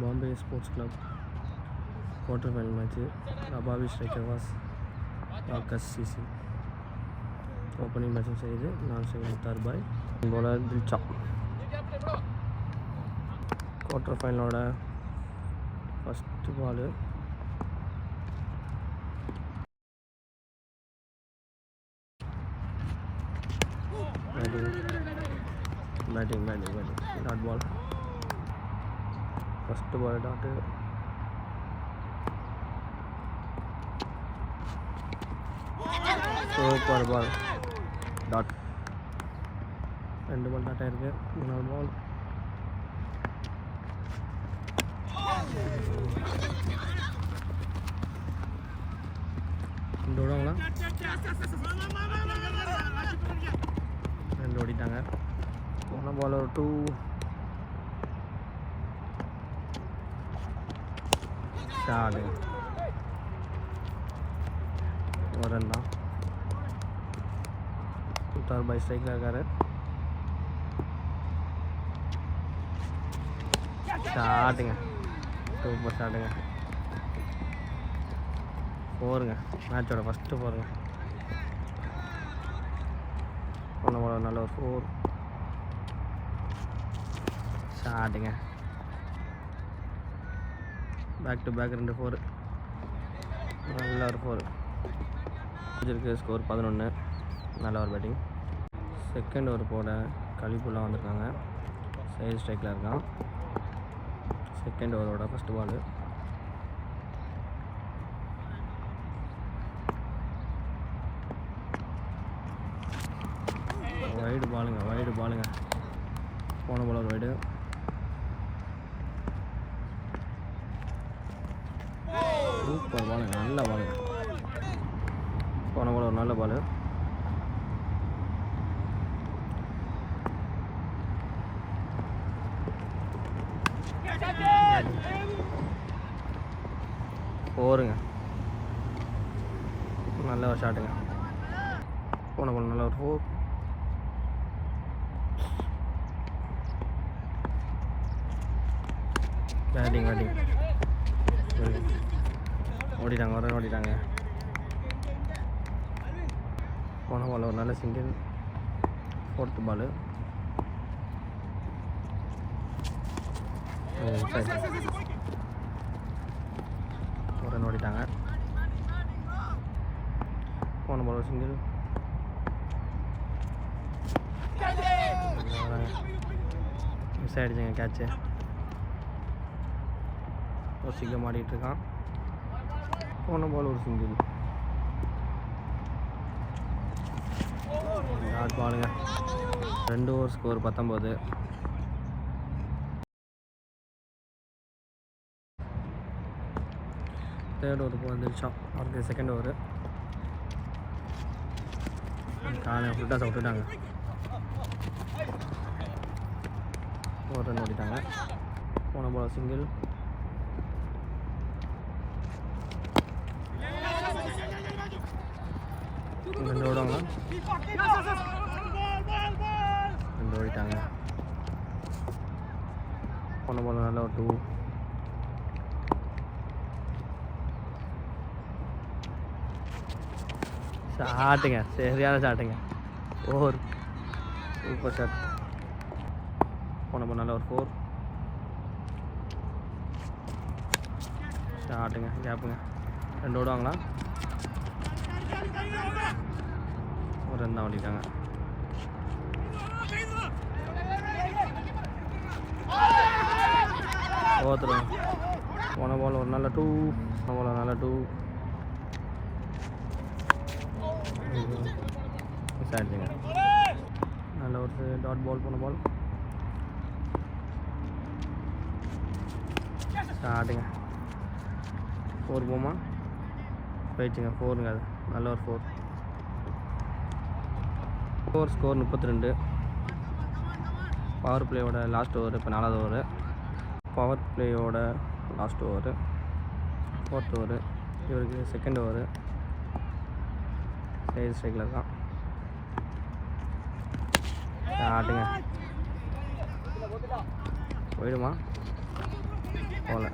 Bombay sports club quarter final match. அபாவி striker was Akash CC. Opening batting செய்து நான் Mukhtar bhai bowler Dilsha. Quarter ஃபைனலோட first ball. Batting dot ball. First ball dot. Super ball dot. 2 ball dot ஆயிருக்கு. 3 பால் ரெண்டு ஓடுவாங்களா? 2 ஓடிட்டாங்க. போன பால் ஒரு 2. ஷாடு ஒரு ரன் தான். முக்தார் பாய் ஸ்ட்ரைக்கில் இருக்காரு. ஷாட்டுங்க, சூப்பர் ஷாட்டுங்க. 4ங்க, மேட்சோட ஃபஸ்ட்டு 4ங்க. போன பால் நல்ல ஒரு 4 ஷாட்டுங்க. Back to back 2 4. நல்ல ஒரு 4 இருக்கு. ஸ்கோர் 11. நல்ல ஒரு பேட்டிங். செகண்ட் ஓவர் போட கலிபுல்லாம் வந்திருக்காங்க. சைடு ஸ்ட்ரைக்கில் இருக்கான். செகண்ட் ஓவரோட ஃபஸ்ட்டு பால். வைடு பாலுங்க. போன பால் ஒரு வைடு. சூப்பர் பாலுங்க, நல்ல பாலுங்க. போன பால் ஒரு நல்ல பால். போருங்க, நல்ல ஒரு ஷாட்டுங்க. போன பால் நல்ல ஒரு 4. பேட்டிங் ஓடிட்டாங்க, ஒரு ஓடிட்டாங்க. போன பால் ஒரு நல்ல சிங்கிள். 4th பால். ஒரு ரன் ஓடிட்டாங்க. போன பால் ஒரு சிங்கிள். Miss ஆகிடுச்சுங்க catch. ஒரு சிங்கம் ஆடிட்டுருக்கான். போன பால் ஒரு சிங்கிள். டாட் பாலுங்க. 2 over score 19. Third over bowl Dilsha. அவருக்கு செகண்ட் ஓவர். காலையில் ஃபுட்டாக விட்டுட்டாங்க. ஒரு ரன் ஓடிட்டாங்க. போன பால் சிங்கிள். ரெண்டு ஓடுவாங்க. 2 ஓடிட்டாங்க. போன பால் நல்ல ஒரு 2. ஷாட்டுங்க, சரியான ஷாட்டுங்க. Over super shot. போன பால் நல்ல ஒரு 4 ஷாட்டுங்க. கேப்புங்க. 2 ஓடுவாங்களா? ஒரு ரன் தான் ஓடிட்டாங்க. ஓத்துருவாங்க. போன பால் ஒரு நல்ல 2. போன பால் நல்ல 2 மிஸ் ஆகிடுச்சுங்க. நல்ல ஒரு டாட் பால். போன பால் ஸ்டார்ட்டுங்க. 4 போமா போயிடுச்சுங்க. 4ங்க. அது நல்ல ஒரு 4. ஸ்கோர் 32. பவர் பிளேயோட லாஸ்ட் ஓவர். இப்போ 4வது ஓவர். பவர் பிளேயோட லாஸ்ட் ஓவர் 4th ஓவர். இவருக்கு செகண்ட் ஓவர். சைடு ஸ்ட்ரைக்கில் இருக்கான். ஆட்டுங்க போயிடுமா? போகல,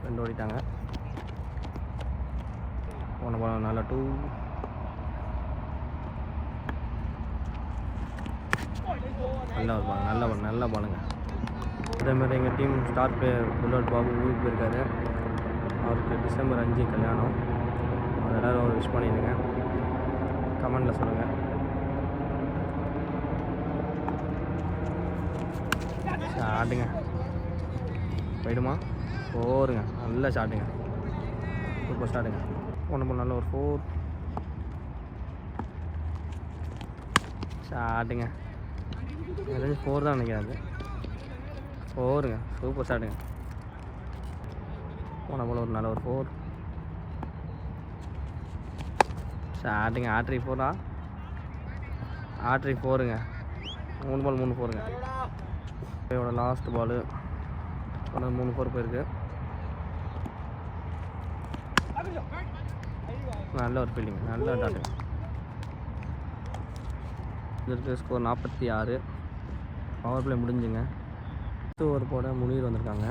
2 ஓடிட்டாங்க. போன பால் நல்லா 2. நல்ல பாலுங்க. அதேமாதிரி எங்கள் team star player bullet Babu ஊருக்கு போயிருக்காரு. அவருக்கு டிசம்பர் 5 கல்யாணம். அது எல்லோரும் ஒரு விஷ் பண்ணிடுங்க, கமெண்டில் சொல்லுங்கள். ஷாட்டுங்க போயிடுமா? போருங்க, நல்ல ஷாட்டுங்க, சூப்பர் ஷாட்டுங்க. ஒன்று போல் நல்ல ஒரு 4 ஷாட்டுங்க. எனக்கு 4 தான் நினைக்கிறேன். அது 4ங்க, சூப்பர் ஷாட்டுங்க. போன போல் ஒரு நல்ல ஒரு 4 ஷாட்டுங்க. ஆட்ரி 4 ஆட்ரி 4ங்க. 3 பால் 3 4ங்க. இதோட லாஸ்ட் பாலு 3 4 போயிருக்கு. நல்ல ஒரு ஃபீல்டிங், நல்ல டாட்டுங்க. இதற்கு ஸ்கோர் 46. Power play முடிஞ்சுங்க. ஒரு போட முனீர் வந்திருக்காங்க.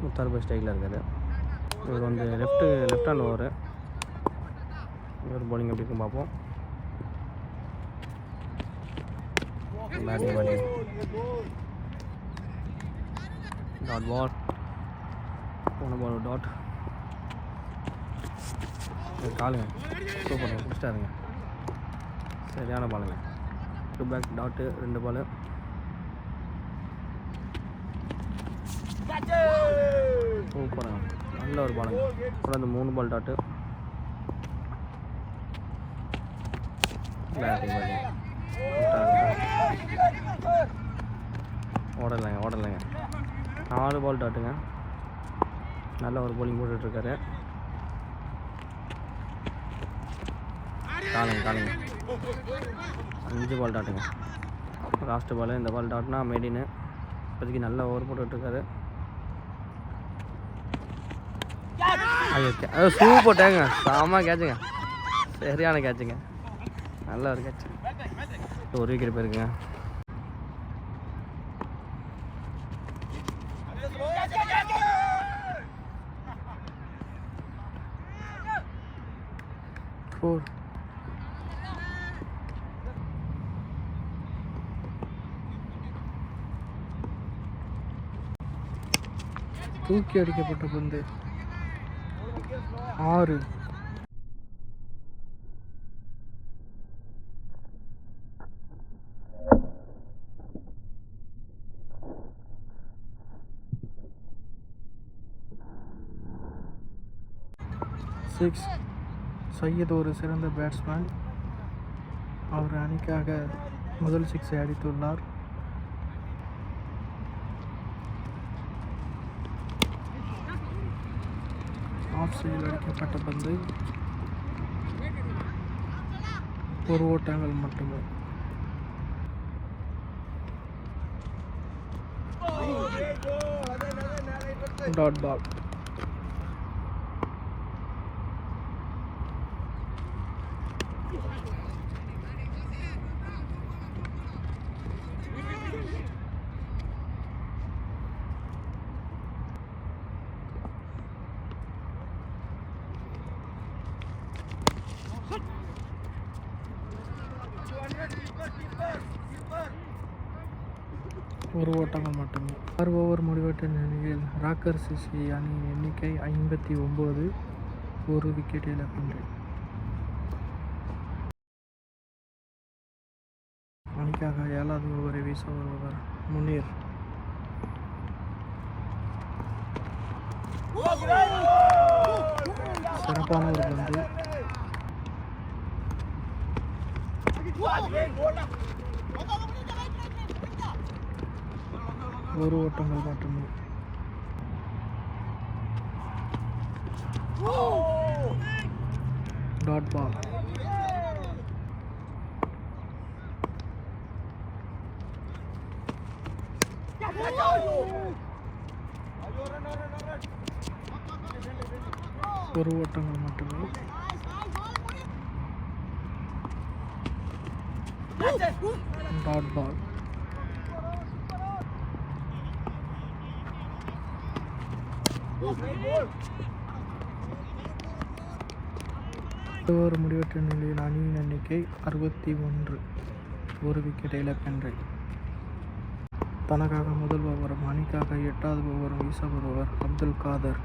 முத்தார் போய் ஸ்டைலில் இருக்காரு. இவர் வந்து லெஃப்ட் ஹேண்ட் ஓவர். இவர் பவுலிங் எப்படி இருக்கும் பார்ப்போம். Batting dot ball. போன பால் டாட். காலுங்க சூப்பர், பிடிச்சிட்டாருங்க. சரியான பாலுங்க. 2 பேக் டாட்டு, 2 பால். சூப்பராக நல்ல ஒரு பாலுங்க. அப்புறம் அந்த 3 பால் டாட்டு. பேட்டிங் ஓடலைங்க. 4 பால் டாட்டுங்க. நல்ல ஒரு பவுலிங் போட்டுட்ருக்காரு. காலுங்க 5 பால் டாட்டுங்க. லாஸ்ட்டு பால். இந்த பால் டாட்னா மெடின்னு. இப்போதைக்கு நல்ல ஓவர் போட்டுட்ருக்காரு. சூப்பர் டேங்க, செம்ம கேட்சுங்க, சரியான கேட்சுங்க, நல்ல ஒரு கேட்சு. ஒரு விக்கெட் போயிருக்குங்க. தூக்கி அடிக்கப்பட்ட பந்து 6. சையத் ஒரு சிறந்த பேட்ஸ்மேன். அவர் அணிக்காக முதல் 6 அடித்துள்ளார். ஆஃப் சைடில் அடிக்கப்பட்ட பந்து 1 ஓட்டங்கள் மட்டுமே. Dot ball. ஒரு ஓட்டங்கள் மட்டுமே. 6 ஓவர் முடிவெட்ட நிலையில் ராக்கர் சிசி அணியின் எண்ணிக்கை 59, 1 விக்கெட் இழப்பின்றி. அணிக்காக 7வது ஓவரை வீச வருபவர் முனீர். சிறப்பான ஒரு பந்து. ஒரு ஓட்டங்கள் மட்டுமே. Dot ball. ஒரு ஓட்டங்கள் மட்டுமே. Dot ball. ஒரு முடிவற்ற நிலையில் அணியின் எண்ணிக்கை 61. ஒரு விக்கெட் இழப்பின்றி. தனக்காக முதல் ஓவரும் அணிக்காக 8வது ஓவரும் வீசப்படுபவர் அப்துல் காதர்.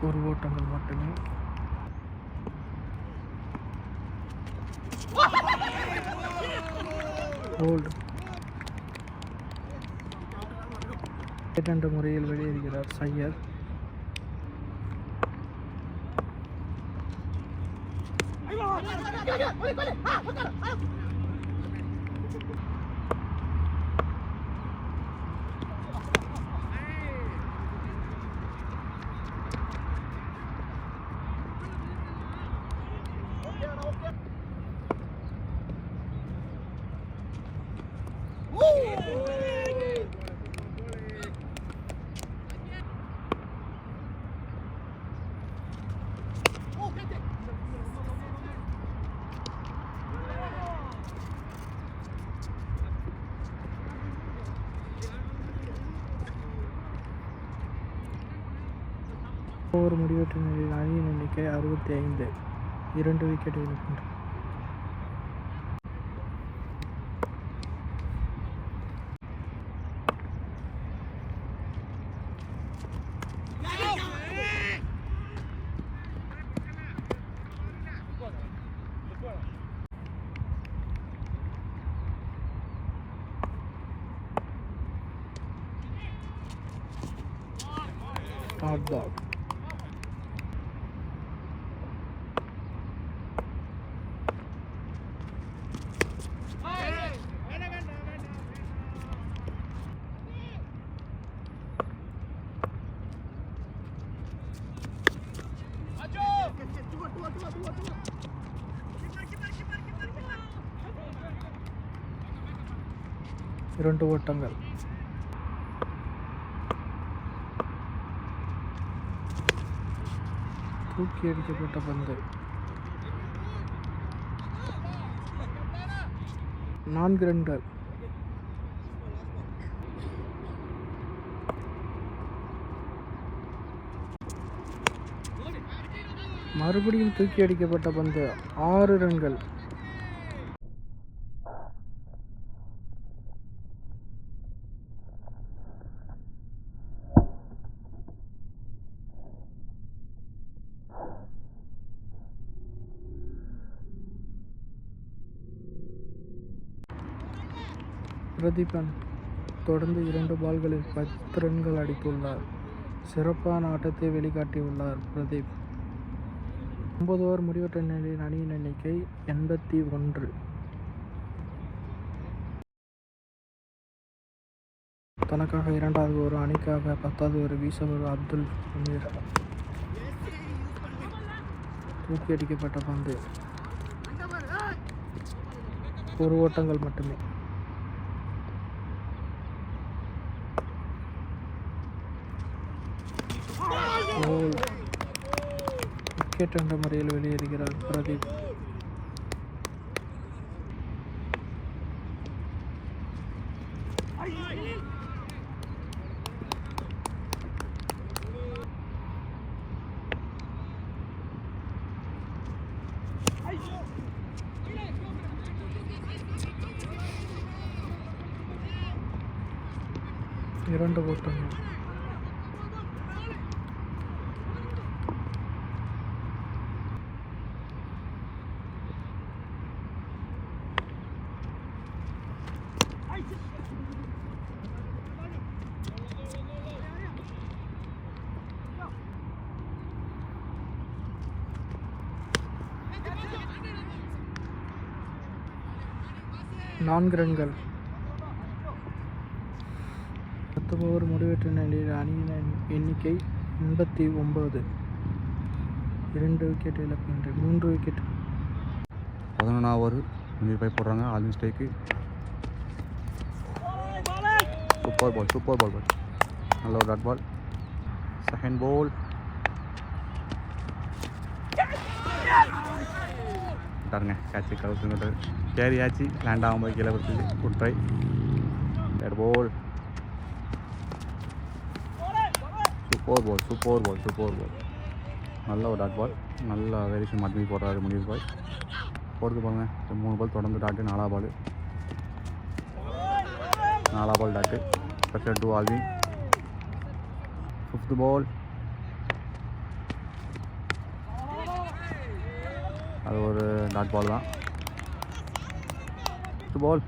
ஒரு ஓட்டங்கள் மட்டுமே. போல்ட் என்ற முறையில் வெளியேறுகிறார் சையத். ஒரு முடிவற்ற நிலையில் அணியின் எண்ணிக்கை 65. 2 விக்கெட் இழப்பின்றி. ஹாட் பால். இரண்டு ஓட்டங்கள். தூக்கி அடிக்கப்பட்ட பந்து. 4 ரன்கள். மறுபடியும் தூக்கி அடிக்கப்பட்ட பந்து. 6 ரன்கள். பிரதீபன் தொடர்ந்து 2 பால்களில் 10 ரன்கள் அடித்துள்ளார். சிறப்பான ஆட்டத்தை வெளிக்காட்டியுள்ளார் பிரதீப். 9 ஓவர் முடிவற்ற நிலையில் அணியின் எண்ணிக்கை 81. தனக்காக 2வது ஓவர் அணிக்காக 10வது ஓவர் வீசவர் அப்துல் அமீர். தூக்கி அடிக்கப்பட்ட பந்து. 1 ஓட்டங்கள் மட்டுமே. விக்கெட் என்ற முறையில் வெளியேறுகிறார் பிரதீப். இரண்டு ஓட்டங்கள். நான்கு ரன்கள். 10 ஓவர் முடிவற்ற நிலையில் அணியின் எண்ணிக்கை 89. 2 விக்கெட் இழப்பின்றி. 3 விக்கெட். 11 ஓவர் முன்னிலை போடுறாங்க. All mistake. சூப்பர் பால் நல்ல ஒரு டாட் பால். செகண்ட் பால் விட்டாருங்க. கேட்சி கவுத்து கேரி ஆச்சு, லேண்ட் ஆகும்போது கீழே விட்டுச்சு. Good try. Third ball. Super ball. நல்ல ஒரு டாட் பால். நல்ல வேரியேஷன் மட்டுமே போடுறாரு முனீர் பாய். போடுது பாருங்க. 3 பால் தொடர்ந்து டாட்டு. 4ஆம் ball dot. Pressure to Alvin. 5th ball. அது ஒரு டாட் பால் தான். 5th பால்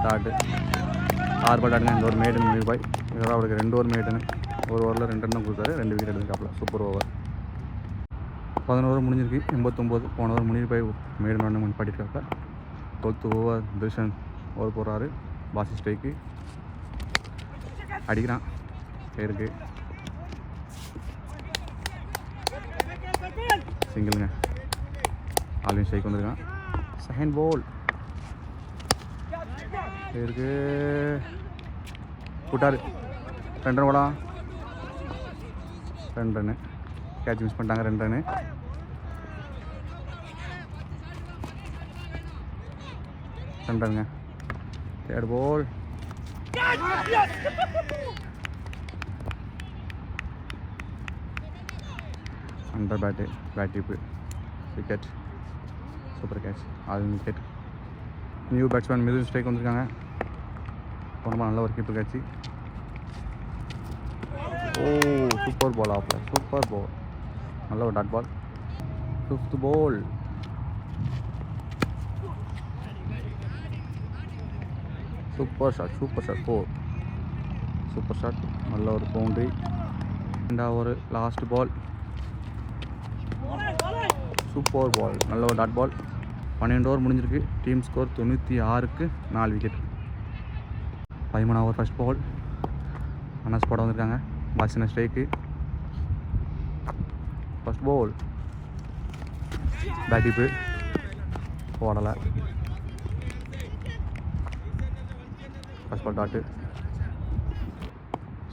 டாட்டு. 6 பால் டாட்டுங்க. இந்த ஒரு மேடுன்னு முனீர் பாய். இதெல்லாம் அவருக்கு 2 ஓவர் மேடுன்னு. ஒரு ஓவரில் 2 ரன் கொடுத்தாரு. 2 விக்கெட் எடுத்துக்காப்புல. Super over. 11 ஓவர் முடிஞ்சிருக்கு. 89. போன ஓவர் முனீர் பாய் மேடுன்னு ஒன்று முன்பாட்டிருக்காப்புல. 12th ஓவர் திருஷன் ஓவர் போடுறாரு. பாசி ஸ்ட்ரைக்கு அடிக்கிறான். பேருக்கு சிங்கிளுங்க. ஆல்வின் ஸ்ட்ரைக் வந்துருக்கான். செகண்ட் பால் பேருக்கு விட்டாரு. 2 ரன் ஓடா. 2 ரன்னு. கேட்ச் மிஸ் பண்ணிட்டாங்க. 2 ரன்னு. ரன்னுங்க. Third ball under bat tip. Wicket. Super catch. அது wicket. New batsman middle strike வந்திருக்காங்க. ரொம்ப நல்ல ஒரு கீப்பர் கேட்சி. சூப்பர் பால் ஆஃப்ல. Super ball. நல்ல ஒரு dot ball. 5th ball. Super shot 4. Super shot. நல்ல ஒரு பவுண்டரி. 2வது ஒரு லாஸ்ட் பால். Super ball. நல்ல ஒரு டாட் பால். 12 ஓவர் முடிஞ்சிருக்கு. டீம் ஸ்கோர் 96க்கு 4 விக்கெட். 13வது ஓவர் ஃபர்ஸ்ட் பால். அனஸ் போட வந்திருக்காங்க. பாசின strike. First ball bat tip. போடலை. First ball dot.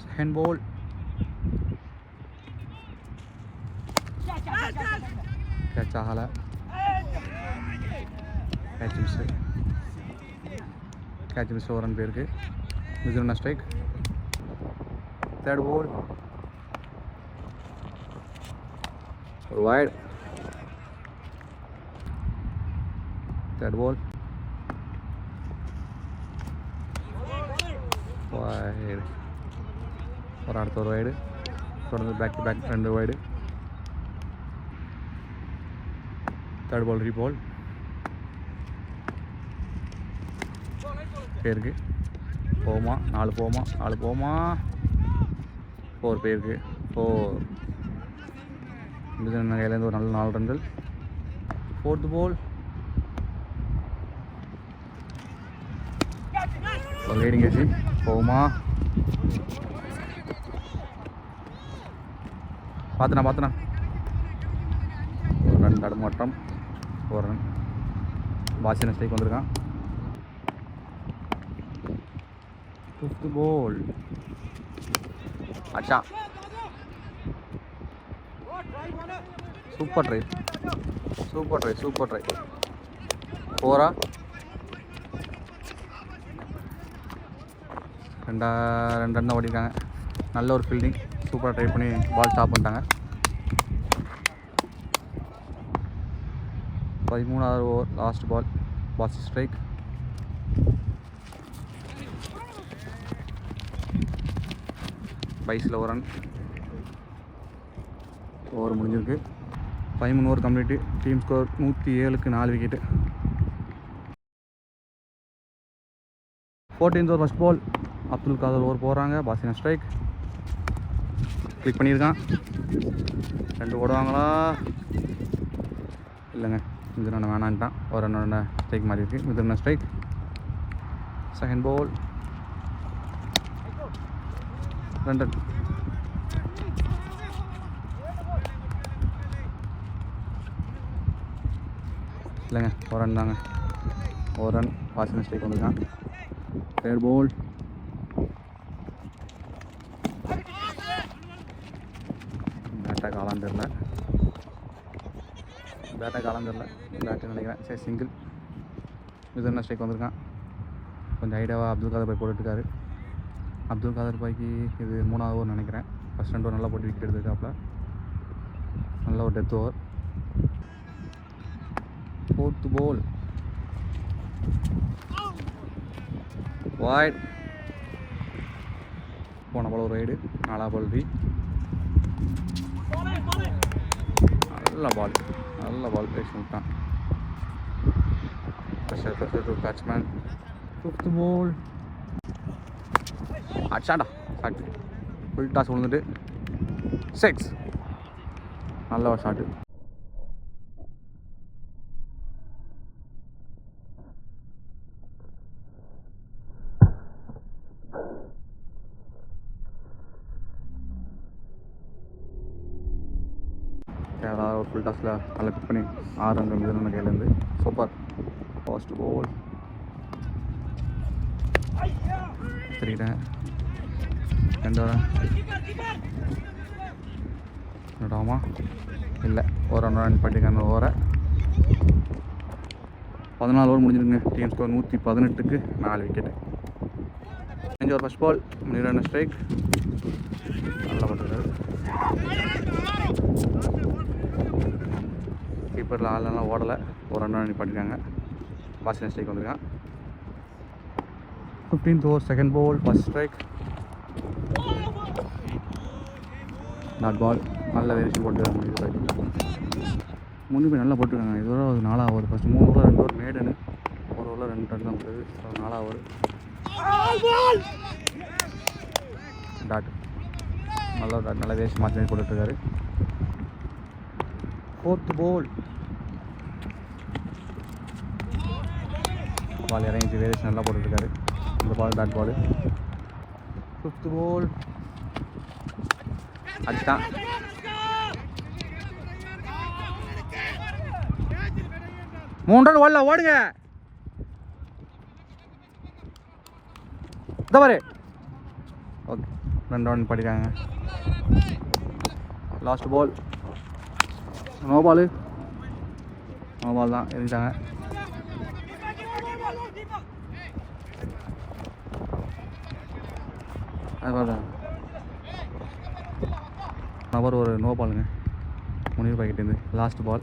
Second ball catch ஆகலை. கேட்ச் மிஸ் ஒரு ரன் பேருக்கு. மிதுன ஸ்ட்ரைக். தேர்ட் பால் ஒரு வைட். தேர்ட் பால் வைடு. ஒரு அடுத்த ஒரு வைடு. தொடர்ந்து back to back 2 wide. Third ball ரீபால். பேருக்கு போமா. 4 போமா. 4 பேருக்கு. 4. மிதுன கையிலேருந்து ஒரு நல்ல 4 ரன்கள். 4th பால் லீடிங் ஏசி. போகுமா. பார்த்தனா ஒரு ரன் தடுமாற்றம். 1 ரன். பாசின ஸ்ட்ரைக் வந்திருக்கான். 5th பால் அச்சா. Super try. 4. 2 ரன் தான் ஓடிருக்காங்க. நல்ல ஒரு ஃபீல்டிங். சூப்பராக ட்ரை பண்ணி பால் ஸ்டாப் பண்ணிட்டாங்க. 13வது ஓவர் லாஸ்ட் பால். பாசி ஸ்ட்ரைக். பைஸில் 1 ரன். ஓவர் முடிஞ்சிருக்கு. 13 ஓவர் கம்ப்ளீட்டு. டீம் ஸ்கோர் 107க்கு 4 wicket. 14th over first ball. Abdul Kadar over போடுறாங்க. பாசினா ஸ்ட்ரைக். கிளிக் பண்ணியிருக்கான். 2 ஓடுவாங்களா? இல்லைங்க. மிதுன வேணான்ட்டான். ஒரு ரன்னோட ஸ்ட்ரைக் மாதிரி இருக்குது. மிதுன ஸ்ட்ரைக். Second ball 2 run. இல்லைங்க, 1 ரன் தாங்க. 1 ரன். பாசின ஸ்ட்ரைக் வந்துருக்கான். தேர்ட் பால் அட்டாக் ஆளான்னு தெரியல. பேட்டை காலம் தெரில, பேட்டுன்னு நினைக்கிறேன். சரி, சிங்கிள். மிதன ஸ்ட்ரைக் வந்திருக்கான். கொஞ்சம் ஐடியாவாக அப்துல் காதர் பாய் போட்டுருக்காரு. அப்துல் காதர் பாய்க்கு இது 3வது ஓவர் நினைக்கிறேன். ஃபஸ்ட் 2 ஓவர் நல்லா போட்டு விக்கெட் எடுத்துருக்காப்புல. நல்ல ஒரு death over. 4th ball white. போன பால் ஒரு ரைடு. 4வது பால் ரீ. நல்ல பால் பேசி விட்டான். Pressure to batsman. 5th ball அச்சாண்டா ஷாட்டு. ஃபுல் டாஸ் விழுந்துட்டு 6. நல்ல ஒரு ஷாட்டு. யாராவது ஒரு ஃபுல் டாஸில் நல்லா பிக் பண்ணி 6 ரன் மிதன கையிலேருந்து. சூப்பர். ஃபர்ஸ்ட் பால் தெரியிட்டேன். 2 ரன் நடாமா இல்லை, ஒரு ரன் பண்ணியிருக்காங்க. அந்த ஓவரை 14 ஓவர் முடிஞ்சிருங்க. டீம் ஸ்கோர் 118க்கு 4 விக்கெட்டு. 5 over first ball. மிதன ஸ்ட்ரைக். நல்லா பண்ணுறாரு. கீப்பரில் ஆளெல்லாம் ஓடலை. ஒரு ரன் பண்ணியிருக்காங்க. பாசின ஸ்ட்ரைக் வந்திருக்கான். 15th over second ball. First strike. நாட் பால். நல்ல வேரியேஷன் போட்டுருக்காங்க. முன்னுக்கு நல்லா போட்டுருக்காங்க. இதோட 4வது over. First 3 over 2 over maiden. ஒரு ஓவரில் 2 ரன் தான் போடுது. 4வது ஓவர் டாட். நல்ல டாட். நல்ல வேரியேஷன் மாற்றி போட்டுருக்காரு. 4th ball. பால் இறங்கி வேரியேஷன் நல்லா போட்டுருக்காரு. இந்த பால் டாட் பால். 5th ball அடிச்சிட்டான். மூணு ரன் ஓடல. ஓடுங்க. இந்த பாரு. ஓகே, 2 ரன் படிக்காங்க. Last ball. நோ பால் தான் எரிஞ்சாங்க. நபர் ஒரு நோ பாலுங்க. Munir பாக்கிட்டேருந்து last ball.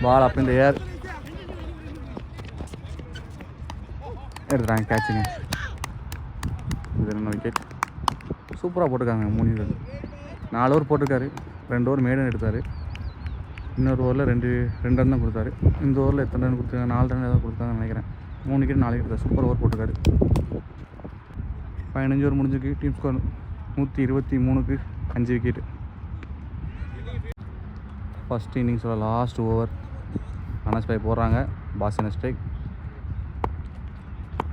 பால் அப்போ இந்த ஏர் எடுத்துட்டாங்க. கேட்சுங்க. இது 2 விக்கெட். சூப்பராக போட்டிருக்காங்க. முனிர் 4 ஓவர் போட்டிருக்காரு. 2 ஓவர் மேடன் எடுத்தார். இன்னொரு ஓவரில் 2 ரன் தான் கொடுத்தாரு. இந்த ஓவரில் எத்தனை ரன் கொடுத்தாங்க? 4 ரன் ஏதாவது கொடுத்தாங்கன்னு நினைக்கிறேன். 3 விக்கெட் 4 விக்கெட். சூப்பர் ஓவர் போட்டிருக்காரு. 15 ஓவர் முடிஞ்சிருக்கு. டீம் ஸ்கோர் 123க்கு 5 விக்கெட்டு. ஃபஸ்ட் இன்னிங்ஸோட லாஸ்ட் ஓவர். அனஸ் பாய் போடுறாங்க. பாசின strike.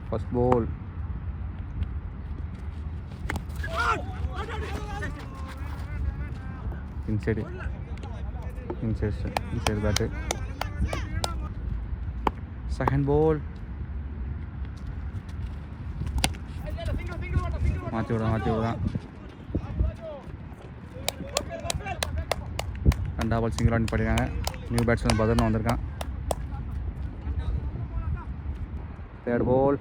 First ball. Inside bat. Second ball. மாற்றி விடுறான். 2வது பால் சிங்கிள் ரன் பண்ணியிருக்காங்க. நியூ பேட்ஸ்மேன் பதர்னு வந்திருக்கான். Third ball.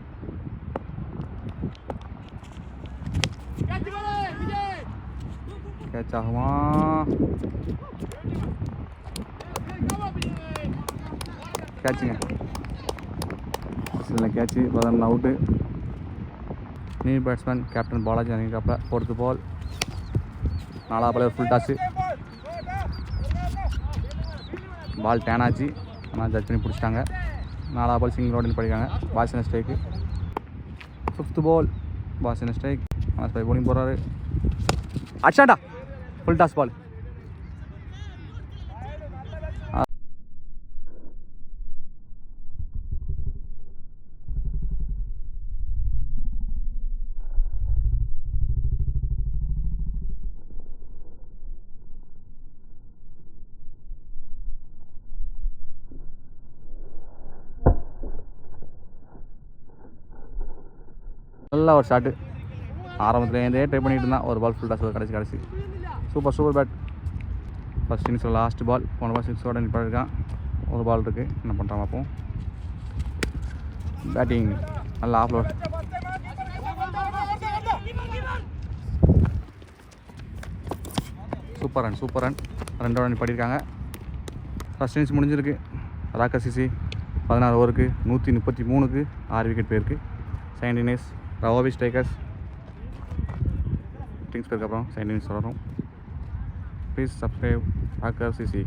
கேட்ச் ஆகுமா? கேட்சுங்க. இல்லை, catch. 11 out. New batsman captain Balaji அணிக்காப்ப. 4th ball. 4வது பால் ஃபுல் டாஸு. பால் டேன் ஆச்சு. ஆனால் ஜட்ஜ் பண்ணி பிடிச்சிட்டாங்க. 4வது பால் சிங்கிள் ரோடில் படிக்காங்க. பாசின ஸ்ட்ரைக்கு. 5th பால். பாசின ஸ்ட்ரைக். ஆனால் ஸ்ட்ரைக் போலிங் போடுறாரு. அச்சாண்டா ஃபுல் டாஸ் பால். நல்ல ஒரு ஷாட்டு. ஆரம்பத்துலேருந்தே ட்ரை பண்ணிட்டு இருந்தான். ஒரு பால் ஃபுல் டாஸ் கடைசி சூப்பர் பேட். ஃபஸ்ட் இன்னிங்ஸில் லாஸ்ட் பால். போன பால் 6ஓட நிப்பாட்டிருக்கான். ஒரு பால் இருக்குது, என்ன பண்ணுறான் பார்ப்போம். பேட்டிங் நல்லா ஆஃப்லோட். சூப்பர் ரன் 2 நிப்பாட்டியிருக்காங்க. ஃபஸ்ட் இன்னிங்ஸ் முடிஞ்சிருக்கு. ராக்கர் சிசி 16 ஓவருக்கு 133க்கு 6 விக்கெட் போயிருக்கு. செகண்ட் இன்னிங்ஸ் ரவோபி ஸ்ட்ரைக்கர்ஸ் திங்ஸ் பேருக்கு அப்புறம் செகண்ட் இன்னிங்ஸ் வரும். Please subscribe Rocker CC.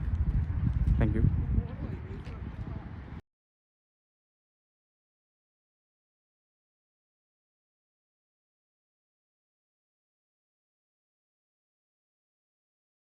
Thank you.